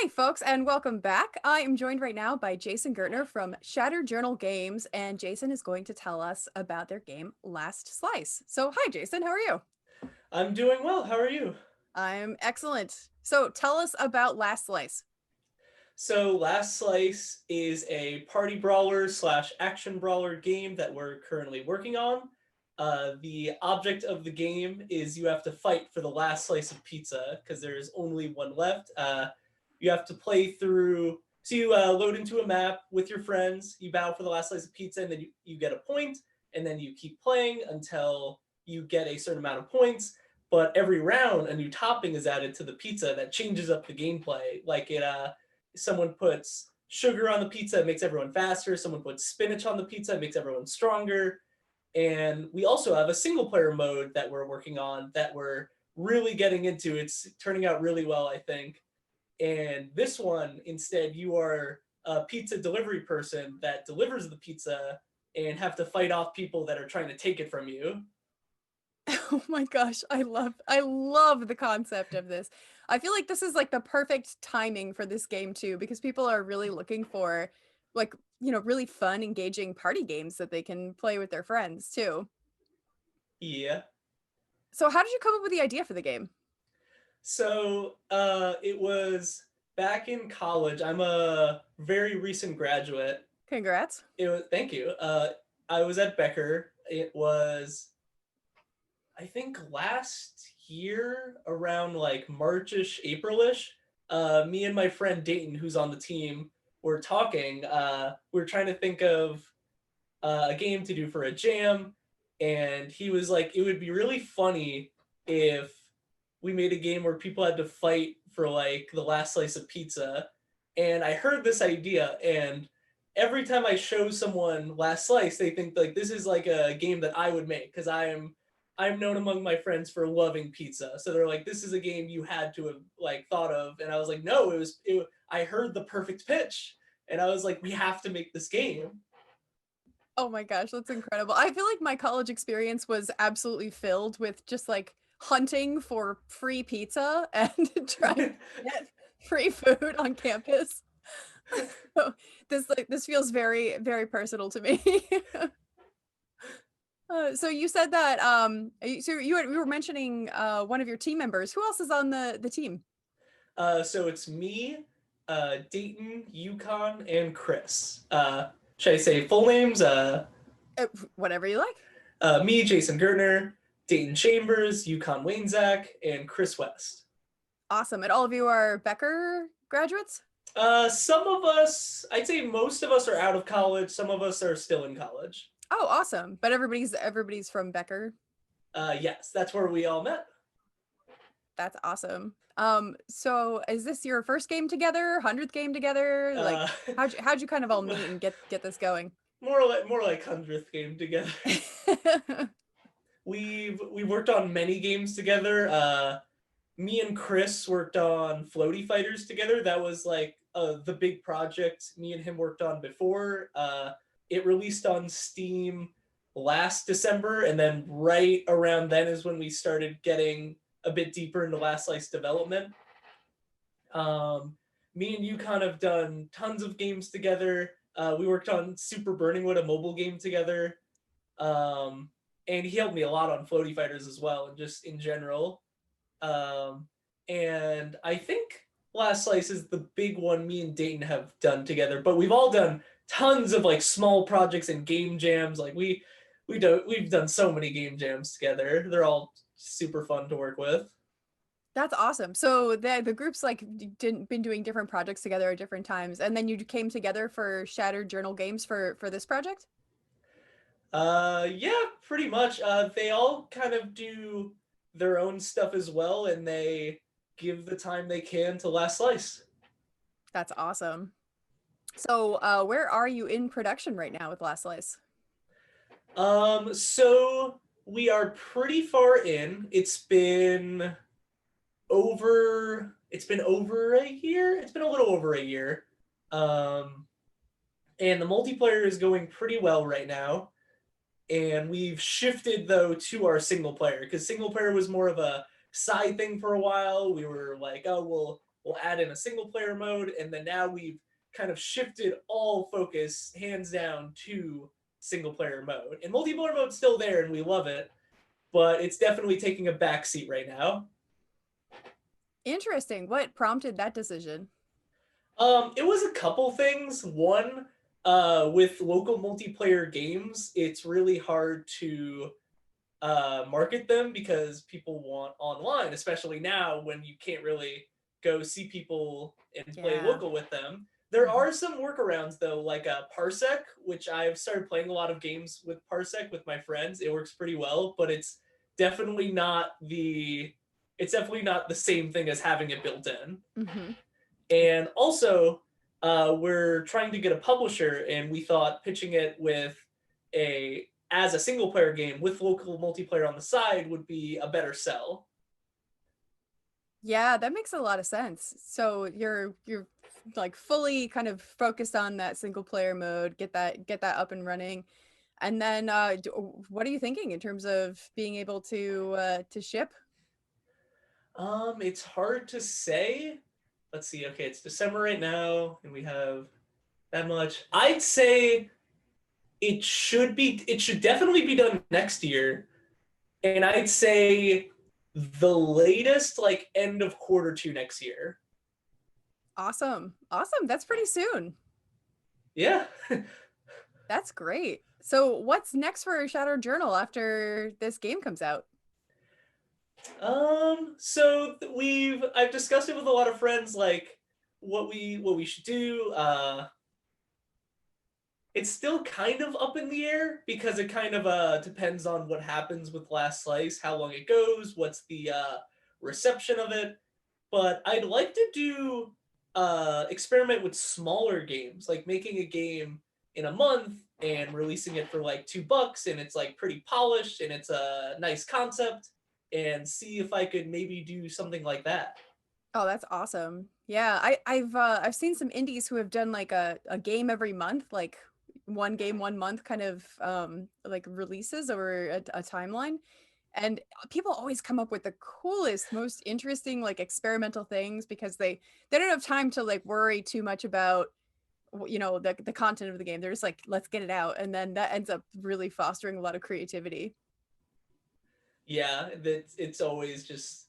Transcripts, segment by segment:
Hey folks, and welcome back. I am joined right now by Jason Gertner from Shattered Journal Games, and Jason is going to tell us about their game Last Slice. So, hi Jason, how are you? I'm doing well. How are you? I'm excellent. So, tell us about Last Slice. So, Last Slice is a party brawler slash action brawler game that we're currently working on. The object of the game is you have to fight for the last slice of pizza because there's only one left. You have to play through. So, you load into a map with your friends, you battle for the last slice of pizza, and then you get a point, and then you keep playing until you get a certain amount of points. But every round, a new topping is added to the pizza that changes up the gameplay. Someone puts sugar on the pizza, it makes everyone faster. Someone puts spinach on the pizza, it makes everyone stronger. And we also have a single player mode that we're working on that we're really getting into. It's turning out really well, I think. And this one, instead, you are a pizza delivery person that delivers the pizza and have to fight off people that are trying to take it from you. Oh my gosh, I love the concept of this. I feel like this is like the perfect timing for this game too, because people are really looking for like, really fun, engaging party games that they can play with their friends too. Yeah. So, how did you come up with the idea for the game? It was back in college. I'm a very recent graduate. Congrats. It was thank you. I was at Becker. It was I think last year around like Marchish, Aprilish. Me and my friend Dayton, who's on the team, were talking. We were trying to think of a game to do for a jam, and he was like, "It would be really funny if we made a game where people had to fight for like the last slice of pizza." And I heard this idea, and every time I show someone Last Slice, they think like this is like a game that I would make because I'm known among my friends for loving pizza. So they're like, this is a game you had to have like thought of, and I was like, no, I heard the perfect pitch, and I was like, we have to make this game. Oh my gosh, that's incredible. I feel like my college experience was absolutely filled with just like hunting for free pizza and trying to get free food on campus. So this feels very, very personal to me. So you said that so you were mentioning one of your team members. Who else is on the team? So it's me, Dayton, Yukon, and Chris. Should I say full names? Whatever you like. Me, Jason Gertner, Dayton Chambers, Yukon Wainzak, and Chris West. Awesome. And all of you are Becker graduates? Some of us, I'd say most of us are out of college. Some of us are still in college. Oh, awesome. But everybody's from Becker. Yes, that's where we all met. That's awesome. So is this your first game together, 100th game together? Like Uh, how'd you kind of all meet and get this going? more like 100th game together. We've worked on many games together. Me and Chris worked on Floaty Fighters together. That was like the big project me and him worked on before. It released on Steam last December, and then right around then is when we started getting a bit deeper into Last Slice development. Um, Me and Yukon have done tons of games together. We worked on Super Burning Wood, a mobile game together. Um, and he helped me a lot on Floaty Fighters as well, and just in general. Um, and I think Last Slice is the big one me and Dayton have done together. But we've all done tons of like small projects and game jams. Like we've done so many game jams together. They're all super fun to work with. That's awesome. So the group's like didn't been doing different projects together at different times, and then you came together for Shattered Journal Games for this project? Yeah, pretty much. They all kind of do their own stuff as well, and they give the time they can to Last Slice. That's awesome. So where are you in production right now with Last Slice? So we are pretty far in. It's been over a year. It's been a little over a year. Um, and the multiplayer is going pretty well right now. And we've shifted though to our single player because single player was more of a side thing for a while. We were like, oh, we'll add in a single player mode, and then now we've kind of shifted all focus hands down to single player mode. And multiplayer mode's still there and we love it, but it's definitely taking a backseat right now. Interesting. What prompted that decision? It was a couple things. One, with local multiplayer games, it's really hard to market them because people want online, especially now when you can't really go see people and play Yeah. local with them. There Mhm. are some workarounds though, like Parsec, which I've started playing a lot of games with Parsec with my friends. It works pretty well, but definitely not the it's definitely not the same thing as having it built in. Mhm. And also, we're trying to get a publisher, and we thought pitching it with a as a single player game with local multiplayer on the side would be a better sell. Yeah, that makes a lot of sense. So you're like fully kind of focused on that single player mode, get that up and running. And then what are you thinking in terms of being able to ship? It's hard to say. Let's see. Okay, it's December right now, and we have that much. I'd say it should definitely be done next year, and I'd say the latest like end of quarter two next year. Awesome. Awesome. That's pretty soon. Yeah. That's great. So what's next for Shattered Journal after this game comes out? So I've discussed it with a lot of friends, like what we should do. It's still kind of up in the air because it kind of depends on what happens with Last Slice, how long it goes, what's the reception of it. But I'd like to do experiment with smaller games, like making a game in a month and releasing it for like $2, and it's like pretty polished and it's a nice concept, and see if I could maybe do something like that. Oh, that's awesome. Yeah, I've seen some indies who have done like a game every month, like one game one month kind of like releases over a timeline. And people always come up with the coolest, most interesting like experimental things because they don't have time to like worry too much about the content of the game. They're just like, let's get it out. And then that ends up really fostering a lot of creativity. Yeah, it's always just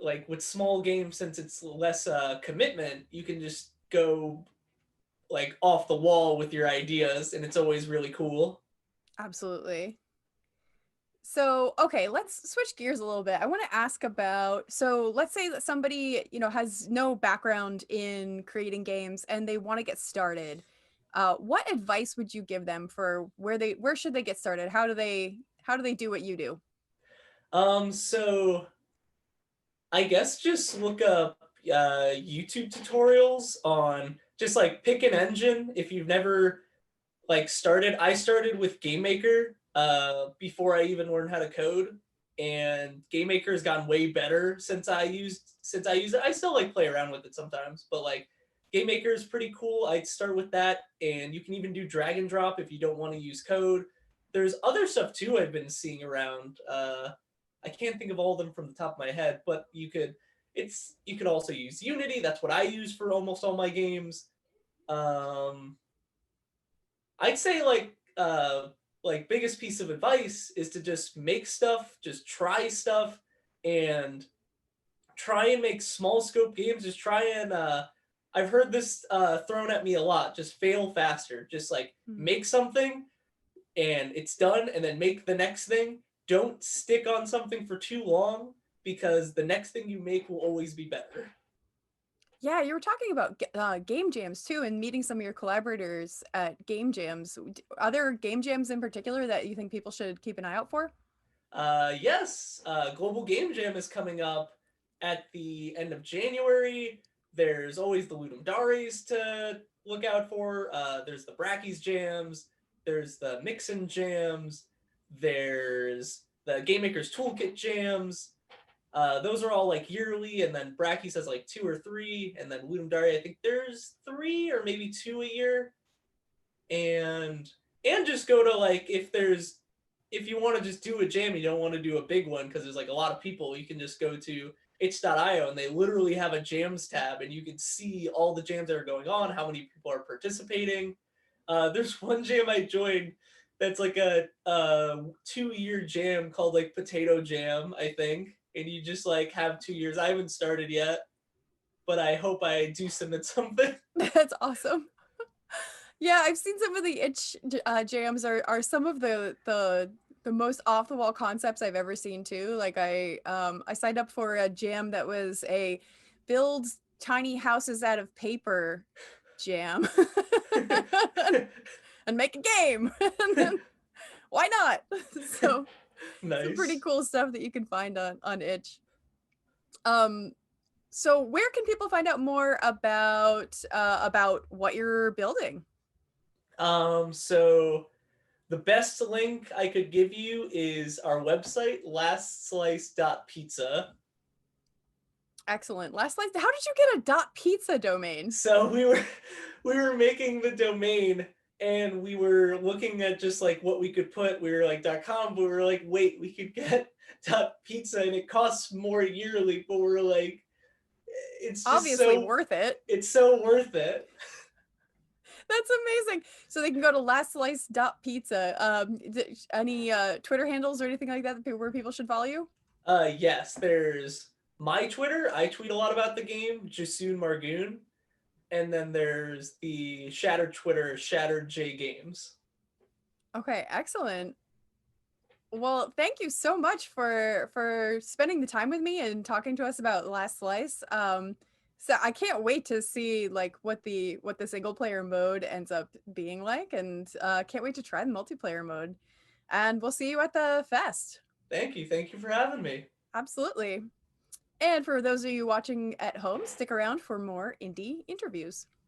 like with small games, since it's less commitment, you can just go like off the wall with your ideas, and it's always really cool. Absolutely. So, okay, let's switch gears a little bit. I want to ask about, so let's say that somebody, has no background in creating games and they want to get started. What advice would you give them for where should they get started? How do they do what you do? So I guess just look up YouTube tutorials on just like pick an engine if you've never like started. I started with Game Maker before I even learned how to code, and Game Maker has gotten way better since I use it. I still like play around with it sometimes, but like Game Maker is pretty cool. I'd start with that, and you can even do drag and drop if you don't want to use code. There's other stuff too I've been seeing around. I can't think of all of them from the top of my head, but you could also use Unity. That's what I use for almost all my games. Um, I'd say like biggest piece of advice is to just make stuff, just try stuff, and try and make small scope games. Just try and I've heard this thrown at me a lot. Just fail faster. Just like Hmm. make something and it's done, and then make the next thing. Don't stick on something for too long because the next thing you make will always be better. Yeah, you were talking about game jams too, and meeting some of your collaborators at game jams. Are there game jams in particular that you think people should keep an eye out for? Yes, Global Game Jam is coming up at the end of January. There's always the Ludum Dares to look out for. There's the Brackies jams. There's the Mixin jams. There's the Game Maker's Toolkit jams. Those are all like yearly, and then Brackies has like two or three, and then Ludum Dare, I think there's three or maybe two a year. And just go to like if you want to just do a jam, you don't want to do a big one because there's like a lot of people. You can just go to itch.io, and they literally have a jams tab, and you can see all the jams that are going on, how many people are participating. There's one jam I joined that's like a 2 year jam called like Potato Jam, I think, and you just like have 2 years. I haven't started yet, but I hope I do submit something. That's awesome. Yeah, I've seen some of the jams are some of the most off the wall concepts I've ever seen too. Like I signed up for a jam that was a build tiny houses out of paper jam and make a game. And then why not? So some pretty Nice. cool stuff that you can find on itch. Um so where can people find out more about what you're building? So the best link I could give you is our website, lastslice.pizza. Excellent. Last slide. How did you get a .pizza domain? So we were making the domain, and we were looking at just like what we could put. We were like .com, but we were like, wait, we could get .pizza, and it costs more yearly. But we're like, it's just Obviously so worth it. it's so worth it. That's amazing. So they can go to lastslice.pizza. Any Twitter handles or anything like that where people should follow you? Yes, there's my Twitter. I tweet a lot about the game, Jasoon Margoon. And then there's the Shattered Twitter, Shattered J Games. Okay, excellent. Well, thank you so much for spending the time with me and talking to us about Last Slice. So I can't wait to see like what the single player mode ends up being like, and can't wait to try the multiplayer mode. And we'll see you at the fest. Thank you. Thank you for having me. Absolutely. And for those of you watching at home, stick around for more indie interviews.